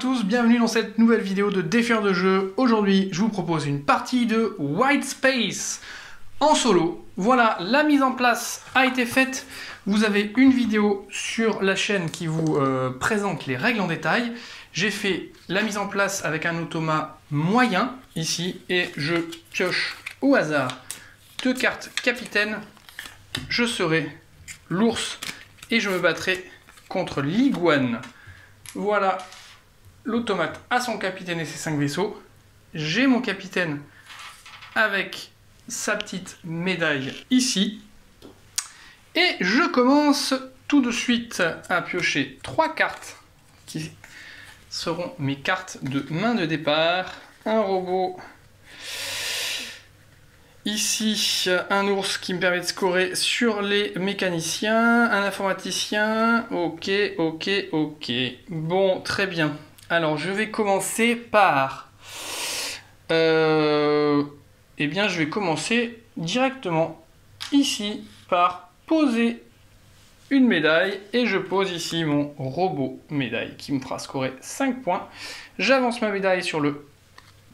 tous, bienvenue dans cette nouvelle vidéo de défieur de jeu. Aujourd'hui, je vous propose une partie de White Space en solo. Voilà, la mise en place a été faite. Vous avez une vidéo sur la chaîne qui vous présente les règles en détail. J'ai fait la mise en place avec un automat moyen ici et je pioche au hasard 2 cartes capitaine. Je serai l'ours et je me battrai contre l'iguane. Voilà, l'automate a son capitaine et ses 5 vaisseaux. J'ai mon capitaine avec sa petite médaille ici. Et je commence tout de suite à piocher 3 cartes qui seront mes cartes de main de départ. Un robot. Ici, un ours qui me permet de scorer sur les mécaniciens, un informaticien, ok. Bon, très bien. Alors, je vais commencer par... je vais commencer directement ici par poser une médaille et je pose ici mon robot médaille qui me fera scorer 5 points. J'avance ma médaille sur le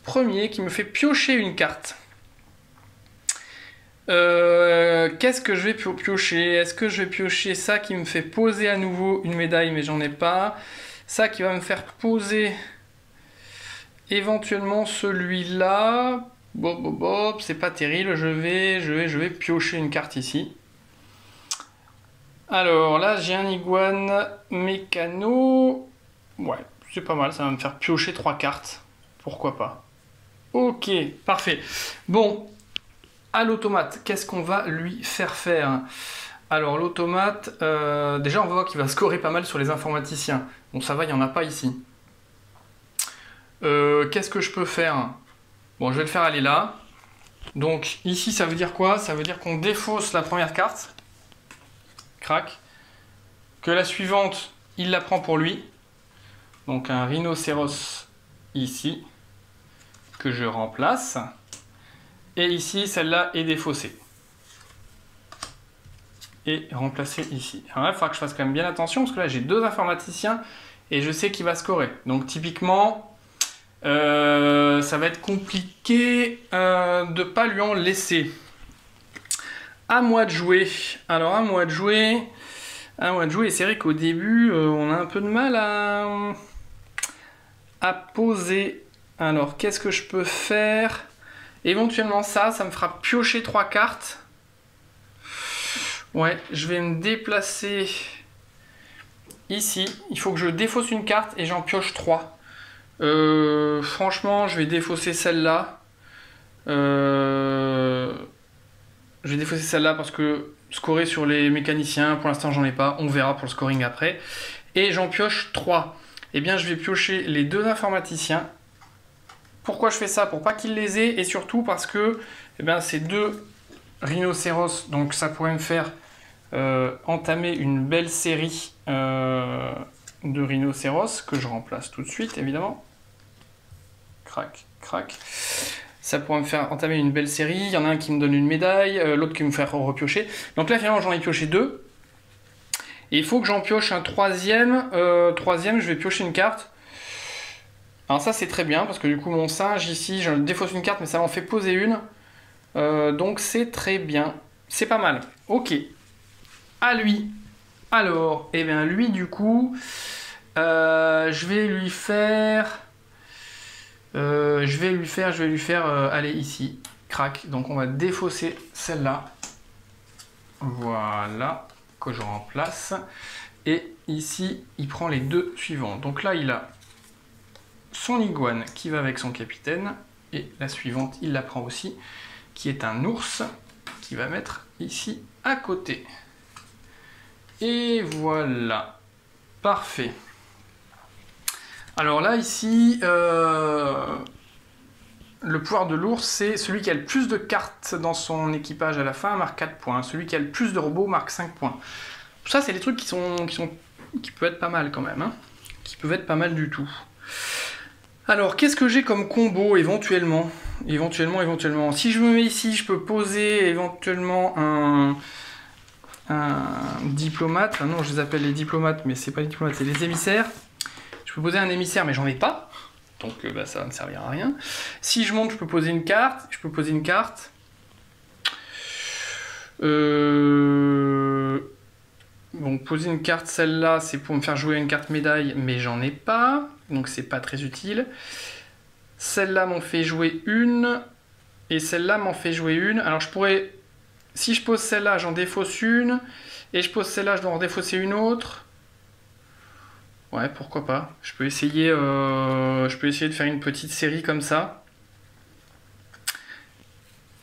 premier qui me fait piocher une carte. Qu'est-ce que je vais piocher? Est-ce que je vais piocher ça qui me fait poser à nouveau une médaille, mais j'en ai pas. Ça qui va me faire poser éventuellement celui-là. C'est pas terrible. Je vais piocher une carte ici. Alors là, j'ai un iguane mécano. Ouais, c'est pas mal. Ça va me faire piocher 3 cartes. Pourquoi pas? Ok, parfait. Bon. À l'automate, qu'est-ce qu'on va lui faire? Alors l'automate, déjà on voit qu'il va scorer pas mal sur les informaticiens. Bon ça va, il n'y en a pas ici. Qu'est-ce que je peux faire? Bon, je vais le faire aller là. Donc ici ça veut dire quoi? Ça veut dire qu'on défausse la première carte. Crac. Que la suivante, il la prend pour lui. Donc un rhinocéros ici. Que je remplace. Et ici, celle-là est défaussée. Et remplacée ici. Alors là, il faudra que je fasse quand même bien attention, parce que là, j'ai 2 informaticiens, et je sais qu'il va scorer. Donc typiquement, ça va être compliqué de ne pas lui en laisser. À moi de jouer. Alors, à moi de jouer. C'est vrai qu'au début, on a un peu de mal à poser. Alors, qu'est-ce que je peux faire ? Éventuellement ça me fera piocher 3 cartes. Ouais, je vais me déplacer ici. Il faut que je défausse une carte et j'en pioche 3. Franchement, je vais défausser celle-là. Je vais défausser celle-là parce que scorer sur les mécaniciens, pour l'instant j'en ai pas. On verra pour le scoring après. Et j'en pioche 3. Eh bien, je vais piocher les 2 informaticiens. Pourquoi je fais ça? Pour pas qu'il les ait et surtout parce que c'est 2 rhinocéros, donc ça pourrait me faire entamer une belle série de rhinocéros que je remplace tout de suite évidemment. Crac. Ça pourrait me faire entamer une belle série. Il y en a un qui me donne une médaille, l'autre qui me fait repiocher. Donc là finalement j'en ai pioché 2. Et il faut que j'en pioche un troisième. Troisième, je vais piocher une carte. Alors ça c'est très bien parce que du coup mon singe ici, je défausse une carte mais ça m'en fait poser une. Donc c'est très bien. C'est pas mal. Ok. À lui. Alors, lui du coup, je vais lui faire... allez ici. Crac. Donc on va défausser celle-là. Voilà. Que je remplace. Et ici, il prend les 2 suivants. Donc là il a... son iguane qui va avec son capitaine et la suivante il la prend aussi qui est un ours qui va mettre ici à côté et voilà, parfait. Alors là ici le pouvoir de l'ours, c'est celui qui a le plus de cartes dans son équipage à la fin marque 4 points, celui qui a le plus de robots marque 5 points. Tout ça c'est des trucs qui peuvent être pas mal quand même, hein, qui peuvent être pas mal du tout. Alors, qu'est-ce que j'ai comme combo éventuellement? Éventuellement. Si je me mets ici, je peux poser éventuellement un diplomate. Enfin non, je les appelle les diplomates, mais c'est pas les diplomates, c'est les émissaires. Je peux poser un émissaire, mais j'en ai pas. Donc bah, ça va me servir à rien. Si je monte, je peux poser une carte. Je peux poser une carte. Bon, poser une carte, celle-là, c'est pour me faire jouer une carte médaille, mais j'en ai pas. Donc c'est pas très utile. Celle-là m'en fait jouer une. Et celle-là m'en fait jouer une. Alors je pourrais... Si je pose celle-là, j'en défausse une. Et je pose celle-là, je dois en défausser une autre. Ouais, pourquoi pas. Je peux essayer de faire une petite série comme ça.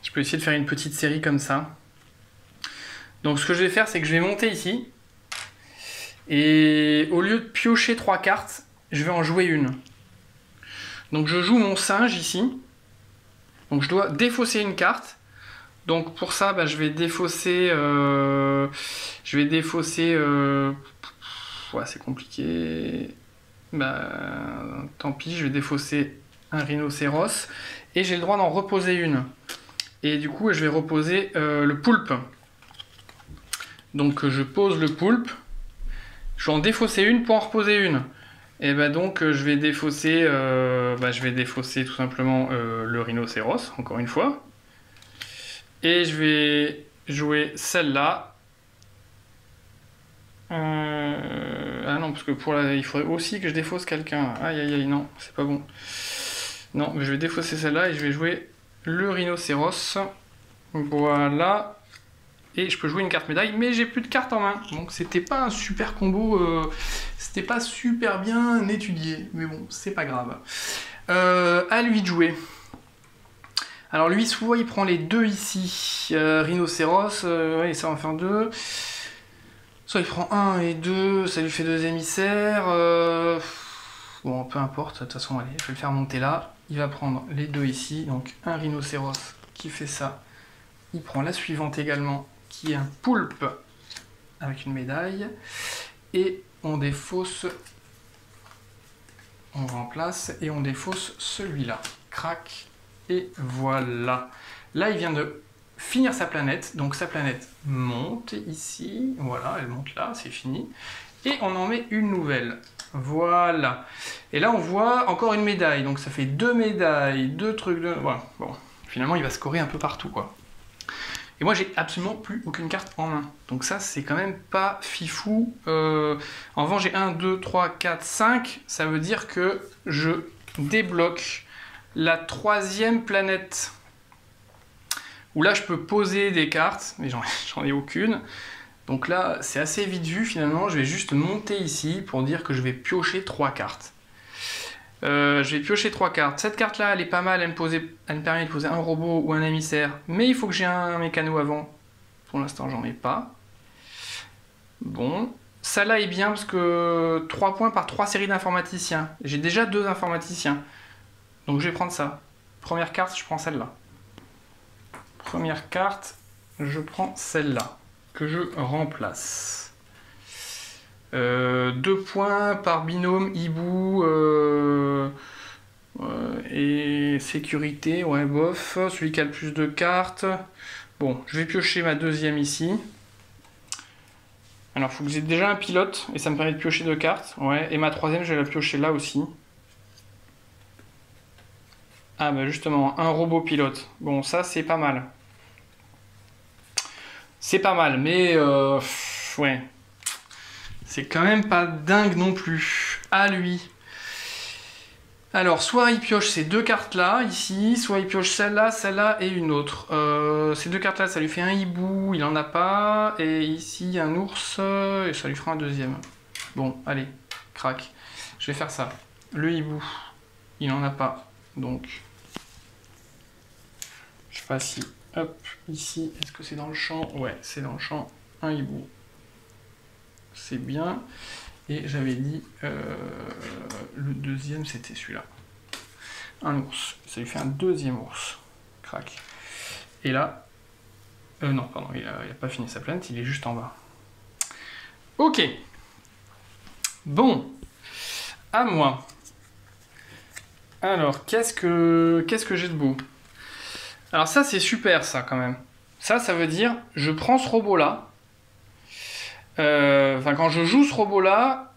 Je peux essayer de faire une petite série comme ça. Donc ce que je vais faire, c'est que je vais monter ici. Et au lieu de piocher 3 cartes, je vais en jouer une. Donc je joue mon singe ici. Donc je dois défausser une carte. Donc pour ça, bah, je vais défausser... ouais, c'est compliqué. Bah, tant pis, je vais défausser un rhinocéros. Et j'ai le droit d'en reposer une. Et du coup, je vais reposer le poulpe. Donc je pose le poulpe. Je vais en défausser une pour en reposer une. Et bah donc je vais défausser tout simplement le rhinocéros, encore une fois. Et je vais jouer celle-là. Ah non, parce que il faudrait aussi que je défausse quelqu'un. Aïe aïe aïe, non, c'est pas bon. Non, mais je vais défausser celle-là et je vais jouer le rhinocéros. Voilà. Et je peux jouer une carte médaille, mais j'ai plus de cartes en main. Donc c'était pas un super combo, c'était pas super bien étudié. Mais bon, c'est pas grave. À lui de jouer. Alors lui, soit il prend les deux ici, rhinocéros, et ça va en faire deux. Soit il prend 1 et 2, ça lui fait 2 émissaires. Bon, peu importe, de toute façon, allez, je vais le faire monter là. Il va prendre les deux ici, donc un rhinocéros qui fait ça. Il prend la suivante également, qui est un poulpe avec une médaille. Et on défausse, on remplace et on défausse celui-là. Crac, et voilà. Là, il vient de finir sa planète, donc sa planète monte ici, voilà, elle monte là, c'est fini. Et on en met une nouvelle, voilà. Et là, on voit encore une médaille, donc ça fait 2 médailles, 2 trucs de... Voilà, bon, finalement, il va scorer un peu partout, quoi. Et moi, j'ai absolument plus aucune carte en main. Donc ça, c'est quand même pas fifou. En revanche, j'ai 1, 2, 3, 4, 5. Ça veut dire que je débloque la 3e planète. Où là, je peux poser des cartes, mais j'en ai aucune. Donc là, c'est assez vite vu, finalement. Je vais juste monter ici pour dire que je vais piocher 3 cartes. Je vais piocher 3 cartes. Cette carte-là, elle est pas mal, elle me permet de poser un robot ou un émissaire, mais il faut que j'ai un mécano avant. Pour l'instant, j'en ai pas. Bon. Celle-là est bien parce que 3 points par 3 séries d'informaticiens. J'ai déjà 2 informaticiens. Donc je vais prendre ça. Première carte, je prends celle-là. Première carte, je prends celle-là, que je remplace. 2 points par binôme, hibou et sécurité, ouais bof, celui qui a le plus de cartes. Bon, je vais piocher ma 2e ici. Alors, il faut que j'ai déjà un pilote, et ça me permet de piocher 2 cartes. Ouais, et ma 3e, je vais la piocher là aussi. Ah bah justement, un robot pilote. Bon, ça c'est pas mal. C'est pas mal, mais ouais. C'est quand même pas dingue non plus. À lui. Alors, soit il pioche ces 2 cartes-là, ici, soit il pioche celle-là et une autre. Ces 2 cartes-là, ça lui fait un hibou, il en a pas. Et ici, un ours, et ça lui fera un 2e. Bon, allez, crac. Je vais faire ça. Le hibou, il en a pas. Donc, je sais pas si... Hop, ici, est-ce que c'est dans le champ? Ouais, c'est dans le champ. Un hibou. C'est bien. Et j'avais dit, le 2e, c'était celui-là. Un ours. Ça lui fait un 2e ours. Crac. Et là... non, pardon, il a pas fini sa planète, il est juste en bas. Ok. Bon. À moi. Alors, qu'est-ce que j'ai de beau? Alors ça, c'est super, ça, quand même. Ça veut dire, je prends ce robot-là. Enfin, quand je joue ce robot-là,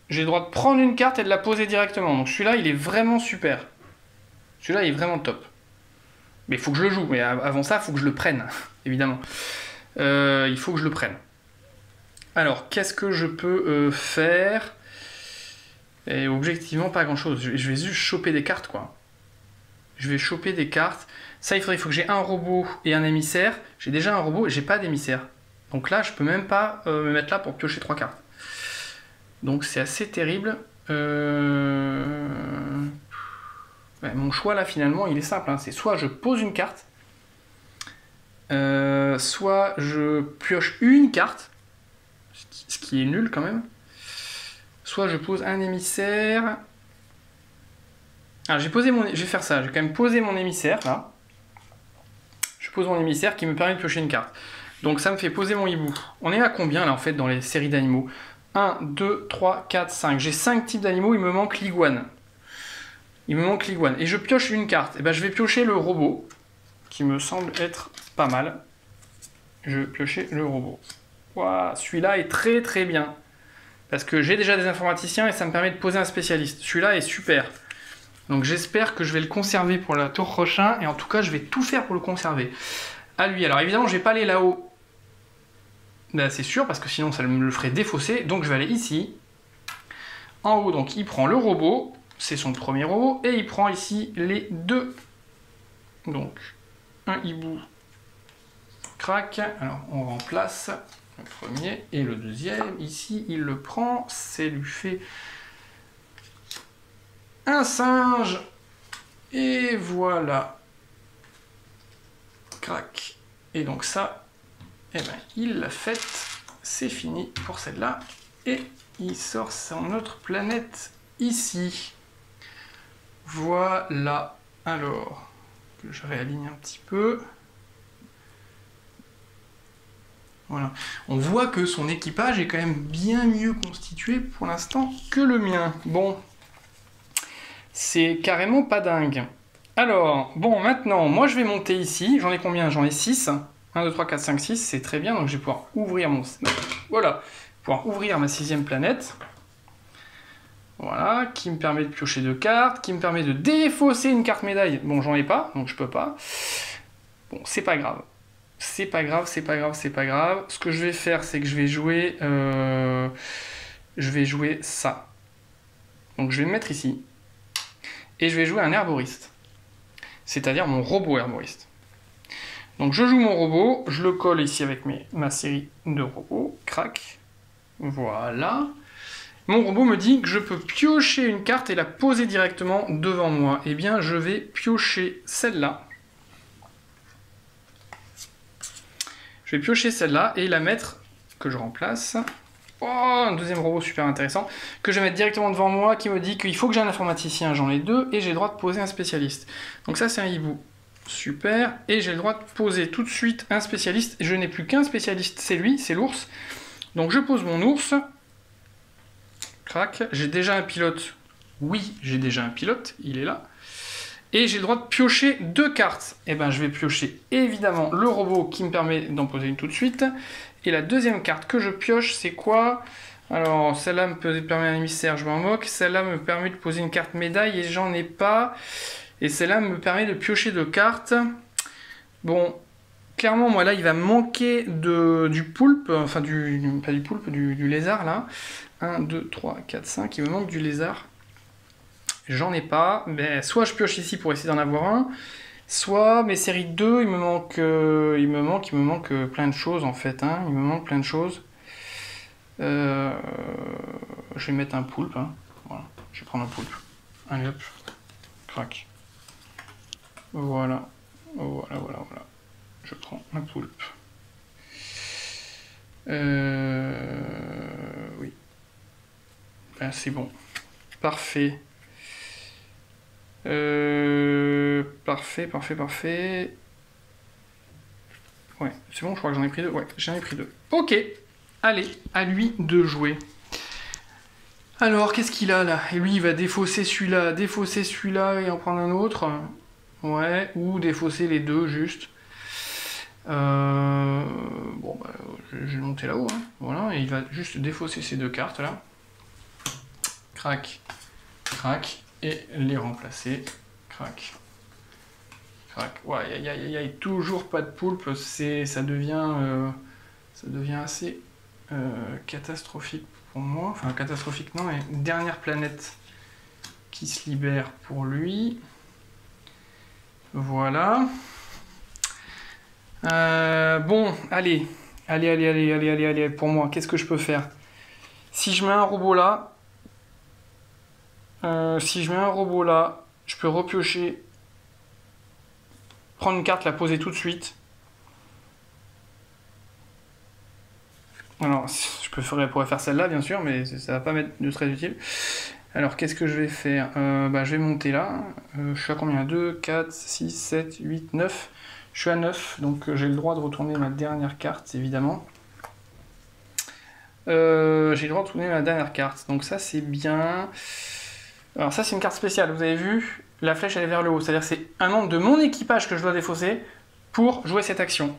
j'ai le droit de prendre une carte et de la poser directement. Donc celui-là, il est vraiment super. Celui-là, il est vraiment top. Mais il faut que je le joue. Mais avant ça, il faut que je le prenne, évidemment. Il faut que je le prenne. Alors, qu'est-ce que je peux faire? Et objectivement, pas grand-chose. Je vais juste choper des cartes, quoi. Je vais choper des cartes. Ça, il faut que j'ai un robot et un émissaire. J'ai déjà un robot et j'ai pas d'émissaire. Donc là, je peux même pas me mettre là pour piocher 3 cartes. Donc c'est assez terrible. Ouais, mon choix là finalement il est simple, hein. C'est soit je pose une carte, soit je pioche une carte, ce qui est nul quand même, soit je pose un émissaire. Alors je vais faire ça, je vais quand même poser mon émissaire là. Je pose mon émissaire qui me permet de piocher une carte. Donc ça me fait poser mon hibou. On est à combien là en fait dans les séries d'animaux? 1, 2, 3, 4, 5. J'ai 5 types d'animaux, il me manque l'iguane. Il me manque l'iguane. Et je pioche une carte. Et ben, je vais piocher le robot, qui me semble être pas mal. Je vais piocher le robot. Wow, celui-là est très très bien. Parce que j'ai déjà des informaticiens et ça me permet de poser un spécialiste. Celui-là est super. Donc j'espère que je vais le conserver pour la tour prochain. Et en tout cas, je vais tout faire pour le conserver. À lui. Alors évidemment, je vais pas aller là-haut. Ben, c'est sûr, parce que sinon ça me le ferait défausser. Donc je vais aller ici. En haut, donc il prend le robot. C'est son premier robot. Et il prend ici les deux. Donc, un hibou. Crac. Alors, on remplace le premier et le deuxième. Ici, il le prend. C'est lui fait un singe. Et voilà. Crac. Et donc ça, eh ben, il l'a fait. C'est fini pour celle-là. Et il sort son autre planète ici. Voilà. Alors, que je réaligne un petit peu. Voilà. On voit que son équipage est quand même bien mieux constitué pour l'instant que le mien. Bon, c'est carrément pas dingue. Alors, bon, maintenant, moi je vais monter ici. J'en ai combien? J'en ai 6. 1, 2, 3, 4, 5, 6. C'est très bien, donc je vais pouvoir ouvrir mon... Voilà. Pouvoir ouvrir ma 6e planète. Voilà, qui me permet de piocher 2 cartes, qui me permet de défausser une carte médaille. Bon, j'en ai pas, donc je peux pas. Bon, c'est pas grave. C'est pas grave, c'est pas grave, c'est pas grave. Ce que je vais faire, c'est que je vais jouer ça. Donc je vais me mettre ici. Et je vais jouer un herboriste. C'est-à-dire mon robot herboriste. Donc je joue mon robot, je le colle ici avec ma série de robots. Crac. Voilà. Mon robot me dit que je peux piocher une carte et la poser directement devant moi. Eh bien, je vais piocher celle-là. Je vais piocher celle-là et la mettre, que je remplace. Oh, un deuxième robot super intéressant, que je vais mettre directement devant moi, qui me dit qu'il faut que j'ai un informaticien, j'en ai 2, et j'ai le droit de poser un spécialiste. Donc ça, c'est un hibou. Super. Et j'ai le droit de poser tout de suite un spécialiste. Je n'ai plus qu'un spécialiste, c'est lui, c'est l'ours. Donc je pose mon ours. Crac. J'ai déjà un pilote. Oui, j'ai déjà un pilote, il est là. Et j'ai le droit de piocher 2 cartes. Et ben, je vais piocher évidemment le robot qui me permet d'en poser une tout de suite. Et la deuxième carte que je pioche, c'est quoi? Alors, celle-là me permet un émissaire, je m'en moque. Celle-là me permet de poser une carte médaille et j'en ai pas. Et celle-là me permet de piocher 2 cartes. Bon, clairement, moi là, il va me manquer du poulpe. Enfin, pas du poulpe, du lézard là. 1, 2, 3, 4, 5. Il me manque du lézard. J'en ai pas. Mais soit je pioche ici pour essayer d'en avoir un. Soit mes séries 2, il me manque plein de choses en fait. Hein. Il me manque plein de choses. Je vais mettre un poulpe. Hein. Voilà. Je vais prendre un poulpe. Allez hop. Crac. Voilà. Voilà, voilà, voilà. Je prends un poulpe. Oui. Ben, c'est bon. Parfait. Parfait, parfait, parfait. Ouais, c'est bon, je crois que j'en ai pris 2. Ouais, j'en ai pris 2. Ok, allez, à lui de jouer. Alors, qu'est-ce qu'il a là? Et lui, il va défausser celui-là et en prendre un autre. Ouais, ou défausser les deux, juste. Bon, bah, je vais monter là-haut. Hein. Voilà, et il va juste défausser ces 2 cartes là. crac, crac, et les remplacer, crac, crac. Ouais, il y a toujours pas de poulpe, ça devient assez catastrophique pour moi. Enfin, catastrophique non, mais dernière planète qui se libère pour lui. Voilà. Bon, allez, pour moi, qu'est-ce que je peux faire? Si je mets un robot là, je peux repiocher, prendre une carte, la poser tout de suite. Alors, je pourrais faire celle-là, bien sûr, mais ça va pas m'être de très utile. Alors, qu'est-ce que je vais faire? Je vais monter là. Je suis à combien? 2, 4, 6, 7, 8, 9. Je suis à 9, donc j'ai le droit de retourner ma dernière carte, évidemment. J'ai le droit de retourner ma dernière carte, donc ça c'est bien. Alors ça c'est une carte spéciale, vous avez vu, la flèche elle est vers le haut, c'est-à-dire que c'est un membre de mon équipage que je dois défausser pour jouer cette action.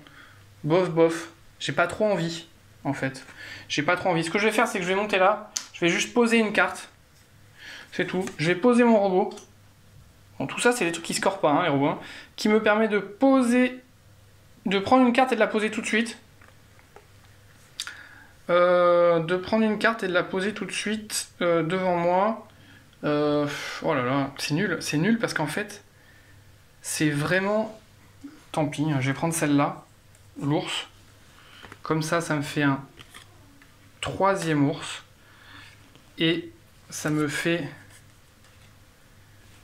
Bof, bof, j'ai pas trop envie, en fait. J'ai pas trop envie. Ce que je vais faire, c'est que je vais monter là, je vais juste poser une carte. C'est tout. Je vais poser mon robot. Bon, tout ça, c'est des trucs qui scorent pas, hein, les robots, hein, qui me permet de poser, de prendre une carte et de la poser tout de suite. De prendre une carte et de la poser tout de suite devant moi. Oh là là, c'est nul parce qu'en fait, c'est vraiment... Tant pis, hein, je vais prendre celle-là, l'ours. Comme ça me fait un troisième ours. Et ça me fait...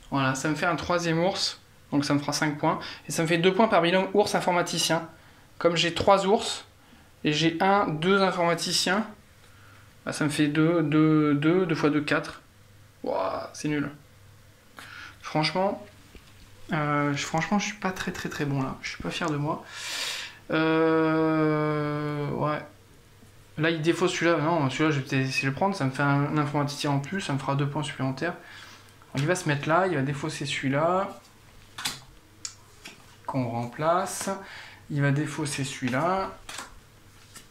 Voilà, ça me fait un troisième ours. Donc ça me fera 5 points. Et ça me fait 2 points par binôme ours informaticien. Comme j'ai 3 ours, et j'ai 2 informaticiens, bah, ça me fait 2 fois 2, 4. Wow, c'est nul. Franchement, je suis pas très bon là. Je suis pas fier de moi. Ouais. Là, il défausse celui-là. Non, celui-là, je vais peut-être essayer de le prendre. Ça me fait un informaticien en plus. Ça me fera 2 points supplémentaires. Donc, il va se mettre là. Il va défausser celui-là. Qu'on remplace. Il va défausser celui-là.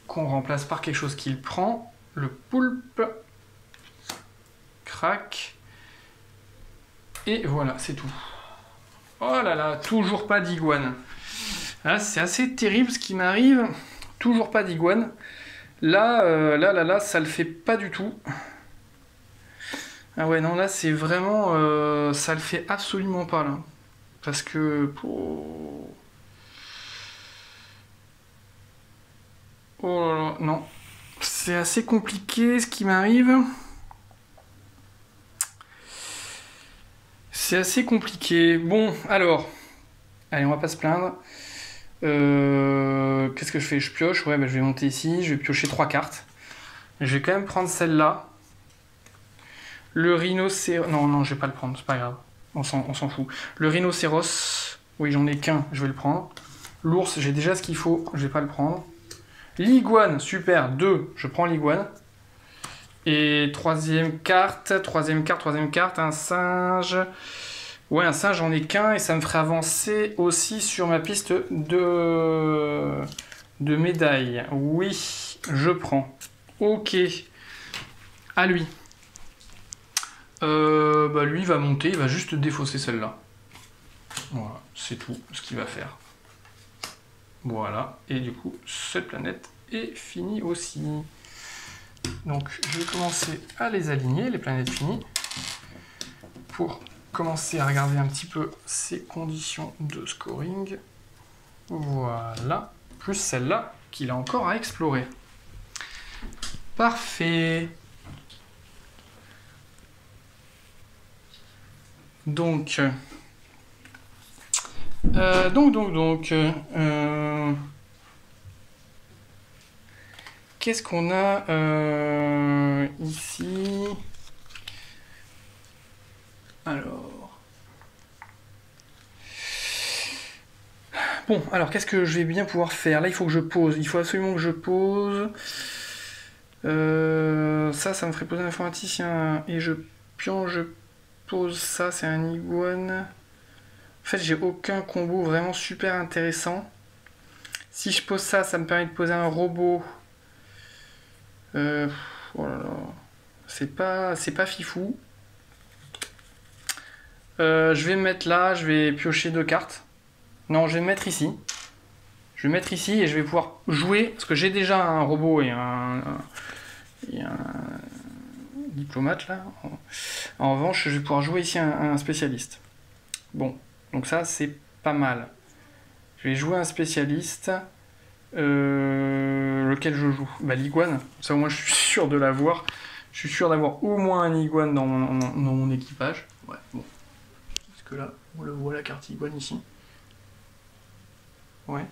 Qu'on remplace par quelque chose qu'il prend. Le poulpe. Crac. Et voilà, c'est tout. Oh là là, toujours pas d'iguane. Là, c'est assez terrible ce qui m'arrive. Toujours pas d'iguane. Là, ça le fait pas du tout. Ah ouais, non, là, c'est vraiment... ça le fait absolument pas, là. Parce que... Oh là là, non. C'est assez compliqué ce qui m'arrive. C'est assez compliqué. Bon, alors... Allez, on va pas se plaindre. Qu'est-ce que je fais? Je pioche. Ouais, bah, je vais monter ici. Je vais piocher 3 cartes. Je vais quand même prendre celle-là. Le rhinocéros... Non, je vais pas le prendre. C'est pas grave. On s'en fout. Le rhinocéros... Oui, j'en ai qu'un. Je vais le prendre. L'ours, j'ai déjà ce qu'il faut. Je vais pas le prendre. L'iguane, super. 2. Je prends l'iguane. Et troisième carte, un singe. Ouais, un singe, j'en ai qu'un et ça me ferait avancer aussi sur ma piste de médailles. Oui, je prends. Ok. À lui. Lui, il va monter, il va juste défausser celle-là. Voilà, c'est tout ce qu'il va faire. Voilà, et du coup, cette planète est finie aussi. Donc, je vais commencer à les aligner, les planètes finies, pour commencer à regarder un petit peu ces conditions de scoring. Voilà, plus celle-là qu'il a encore à explorer. Parfait. Donc, qu'est-ce qu'on a ici? Alors, bon, alors qu'est-ce que je vais bien pouvoir faire? Là, il faut que je pose. Il faut absolument que je pose. Ça me ferait poser un informaticien. Et je pose ça, c'est un iguane. En fait, j'ai aucun combo vraiment super intéressant. Si je pose ça, ça me permet de poser un robot. Oh là là. C'est pas fifou. Je vais me mettre là, je vais piocher 2 cartes. Non, je vais me mettre ici. Je vais mettre ici et je vais pouvoir jouer, parce que j'ai déjà un robot et un diplomate là. En revanche, je vais pouvoir jouer ici un spécialiste. Bon, donc ça c'est pas mal. Je vais jouer un spécialiste. Lequel je joue? Bah l'iguane, ça au moins je suis sûr de l'avoir. Je suis sûr d'avoir au moins un iguane dans mon équipage. Ouais, bon. Parce que là, on le voit la carte iguane ici. Ouais.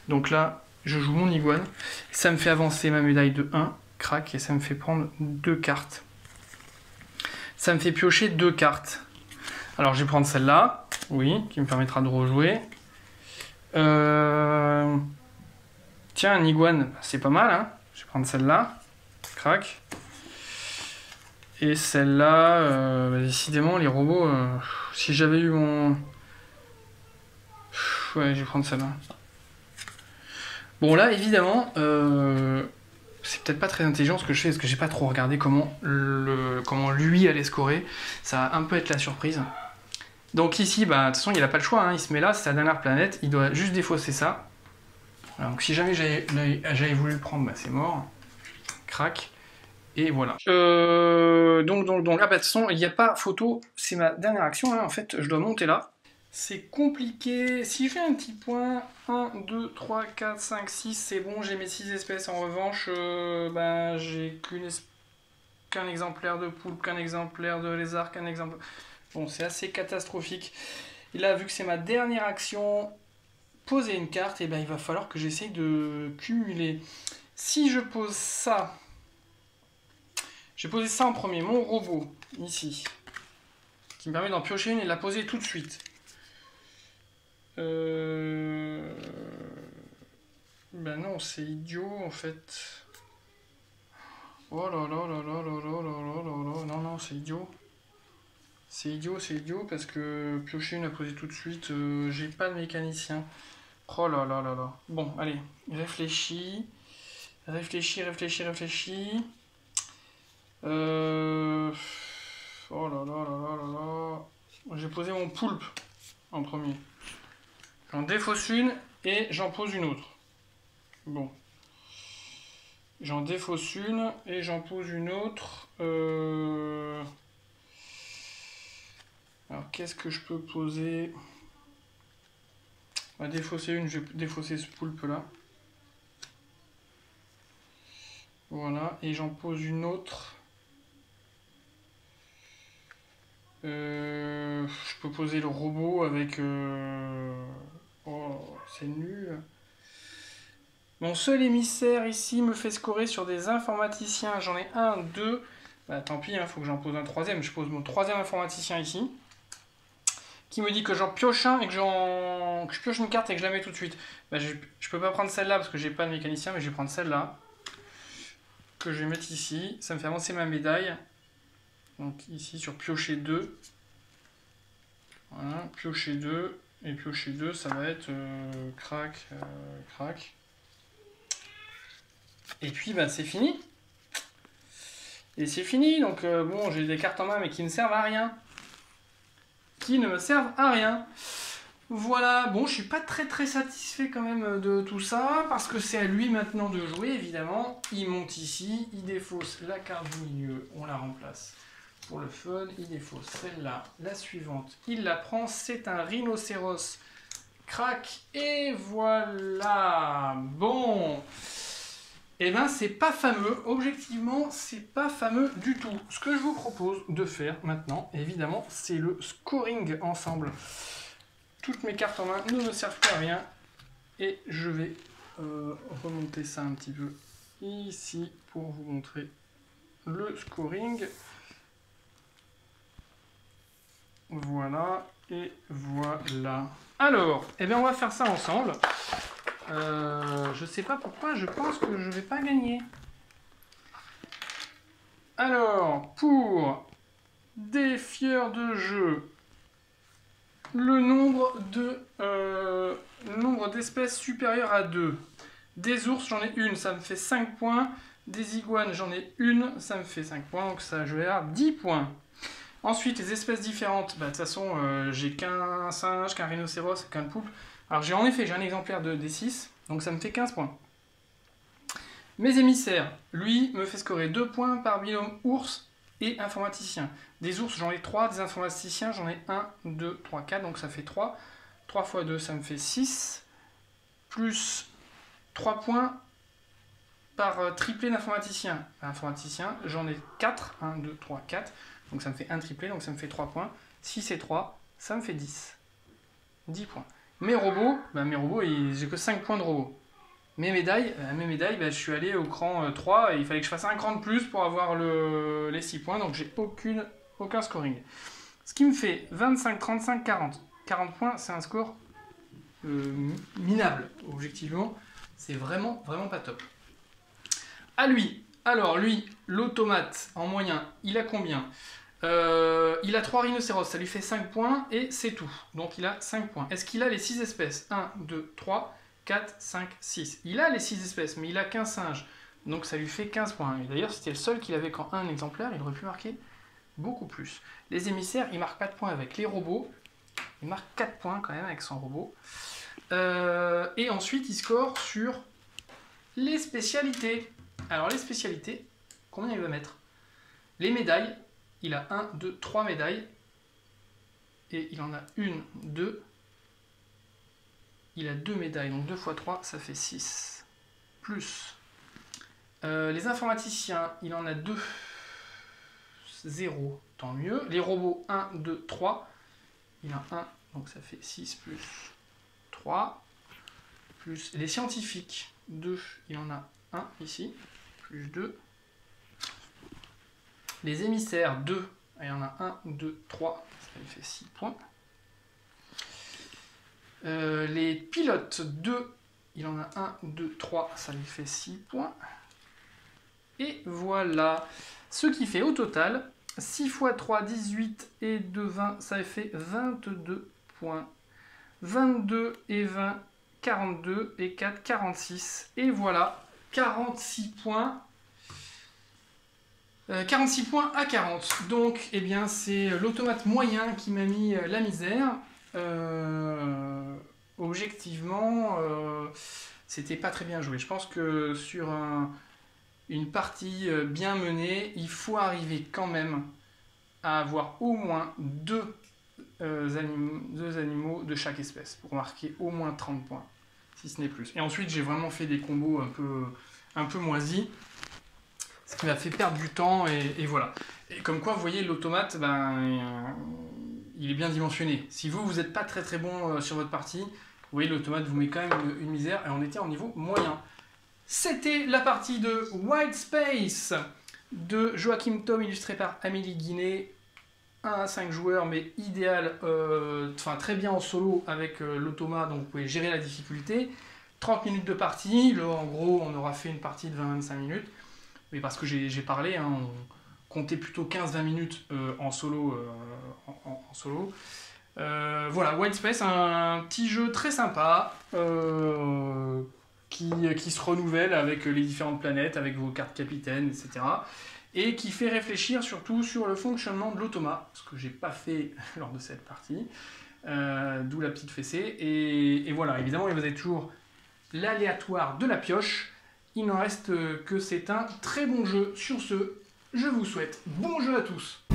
Donc là, je joue mon iguane. Ça me fait avancer ma médaille de 1, crac, et ça me fait prendre 2 cartes. Ça me fait piocher 2 cartes. Alors je vais prendre celle-là, oui, qui me permettra de rejouer. Tiens, un iguane, c'est pas mal, hein. Je vais prendre celle-là, crac. Et celle-là, décidément, les robots, si j'avais eu mon... Ouais, je vais prendre celle-là. Bon, là, évidemment, c'est peut-être pas très intelligent ce que je fais, parce que j'ai pas trop regardé comment lui allait scorer. Ça va un peu être la surprise. Donc ici, bah, de toute façon, il n'a pas le choix, hein. Il se met là, c'est sa dernière planète, il doit juste défausser ça. Voilà, donc si jamais j'avais voulu le prendre, bah, c'est mort. Crac. Et voilà. Donc, ah, bah, de toute façon, il n'y a pas photo, c'est ma dernière action, hein. En fait, je dois monter là. C'est compliqué. Si je fais un petit point, 1, 2, 3, 4, 5, 6, c'est bon, j'ai mes 6 espèces. En revanche, bah, j'ai qu'un exemplaire de poulpe, qu'un exemplaire de lézard, qu'un exemplaire... Bon, c'est assez catastrophique. Et là, vu que c'est ma dernière action, poser une carte, et ben il va falloir que j'essaye de cumuler. Si je pose ça, j'ai posé ça en premier, mon robot, ici, qui me permet d'en piocher une et de la poser tout de suite. Ben non, c'est idiot, en fait. Oh là là là là là là là là là, non, non, c'est idiot. C'est idiot, parce que piocher une à poser tout de suite, j'ai pas de mécanicien. Oh là là là là. Bon, allez, réfléchis. Réfléchis. Oh là là là là là là. J'ai posé mon poulpe en premier. J'en défausse une et j'en pose une autre. Bon. J'en défausse une et j'en pose une autre. Alors, qu'est-ce que je peux poser? On va défausser une, je vais défausser ce poulpe-là. Voilà, et j'en pose une autre. Je peux poser le robot avec... Oh, c'est nul. Mon seul émissaire ici me fait scorer sur des informaticiens. J'en ai un, deux. Bah, tant pis, hein, faut que j'en pose un troisième. Je pose mon troisième informaticien ici. Qui me dit que j'en pioche un et que je pioche une carte et que je la mets tout de suite. Bah, je peux pas prendre celle-là parce que j'ai pas de mécanicien, mais je vais prendre celle-là. Que je vais mettre ici. Ça me fait avancer ma médaille. Donc ici sur piocher 2. Voilà, piocher 2. Et piocher 2, ça va être crac. Et puis bah, c'est fini. Et c'est fini. Donc bon, j'ai des cartes en main mais qui ne servent à rien. Qui ne me servent à rien. Voilà, bon, je suis pas très satisfait quand même de tout ça, parce que c'est à lui maintenant de jouer, évidemment. Il monte ici, il défausse la carte du milieu, on la remplace pour le fun, il défausse celle-là, la suivante, il la prend, c'est un rhinocéros. Crac, et voilà. Bon, et ben c'est pas fameux, objectivement, c'est pas fameux du tout. Ce que je vous propose de faire maintenant, évidemment, c'est le scoring ensemble. Toutes mes cartes en main ne me servent plus à rien. Et je vais remonter ça un petit peu ici pour vous montrer le scoring. Voilà, et voilà. Alors, eh bien on va faire ça ensemble. Je sais pas pourquoi, je pense que je vais pas gagner. Alors, pour des fieurs de jeu, le nombre d'espèces supérieur à 2. Des ours, j'en ai une, ça me fait 5 points. Des iguanes, j'en ai une, ça me fait 5 points, donc ça je vais avoir 10 points. Ensuite, les espèces différentes, bah, de toute façon, j'ai qu'un singe, qu'un rhinocéros, qu'un poulpe. Alors j'ai en effet, j'ai un exemplaire de D6, donc ça me fait 15 points. Mes émissaires, lui, me fait scorer 2 points par binôme ours et informaticien. Des ours, j'en ai 3, des informaticiens, j'en ai 1, 2, 3, 4, donc ça fait 3. 3 fois 2, ça me fait 6, plus 3 points par triplé d'informaticien. Informaticien, j'en ai 4, 1, 2, 3, 4, donc ça me fait un triplé, donc ça me fait 3 points. 6 et 3, ça me fait 10. 10 points. Mes robots, j'ai que 5 points de robots. Mes médailles, je suis allé au cran 3 et il fallait que je fasse un cran de plus pour avoir les 6 points, donc j'ai aucun scoring. Ce qui me fait 25, 35, 40. 40 points, c'est un score minable, objectivement. C'est vraiment pas top. À lui, alors lui, l'automate en moyen, il a combien? Il a 3 rhinocéros, ça lui fait 5 points et c'est tout. Donc il a 5 points. Est-ce qu'il a les 6 espèces? 1, 2, 3, 4, 5, 6. Il a les 6 espèces, mais il a qu'un singe. Donc ça lui fait 15 points. Et d'ailleurs, c'était le seul qu'il avait qu'en un exemplaire, il aurait pu marquer beaucoup plus. Les émissaires, il marque 4 points avec les robots. Il marque 4 points quand même avec son robot. Et ensuite, il score sur les spécialités. Alors les spécialités, combien il va mettre? Les médailles, il a 1, 2, 3 médailles. Et il en a 1, 2. Il a 2 médailles, donc 2 x 3, ça fait 6. Plus les informaticiens, il en a 2. 0, tant mieux. Les robots, 1, 2, 3. Il en a 1, donc ça fait 6 plus 3. Plus les scientifiques, 2. Il en a 1 ici. Plus 2. Les émissaires, 2. Il y en a 1, 2, 3. Ça lui fait 6 points. Les pilotes, 2. Il en a 1, 2, 3. Ça lui fait 6 points. Et voilà. Ce qui fait au total 6 x 3, 18 et 2, 20. Ça fait 22 points. 22 et 20, 42 et 4, 46. Et voilà. 46 points. 46 points à 40. Donc, eh bien, c'est l'automate moyen qui m'a mis la misère. Objectivement, c'était pas très bien joué. Je pense que sur une partie bien menée, il faut arriver quand même à avoir au moins deux animaux de chaque espèce pour marquer au moins 30 points, si ce n'est plus. Et ensuite, j'ai vraiment fait des combos un peu moisis, ce qui m'a fait perdre du temps, et voilà. Et comme quoi, vous voyez, l'automate, il est bien dimensionné. Si vous n'êtes pas très bon sur votre partie, vous voyez, l'automate vous met quand même une misère, et on était en niveau moyen. C'était la partie de White Space de Joachim Thom, illustré par Amélie Guinet. 1 à 5 joueurs, mais idéal, très bien en solo avec l'automa, donc vous pouvez gérer la difficulté. 30 minutes de partie, là en gros on aura fait une partie de 20-25 minutes, mais parce que j'ai parlé, hein, on comptait plutôt 15-20 minutes en solo. Voilà, White Space, un petit jeu très sympa, qui se renouvelle avec les différentes planètes, avec vos cartes capitaines, etc. Et qui fait réfléchir surtout sur le fonctionnement de l'automa, ce que j'ai pas fait lors de cette partie, d'où la petite fessée. Et voilà, évidemment, vous avez toujours l'aléatoire de la pioche. Il n'en reste que c'est un très bon jeu. Sur ce, je vous souhaite bon jeu à tous.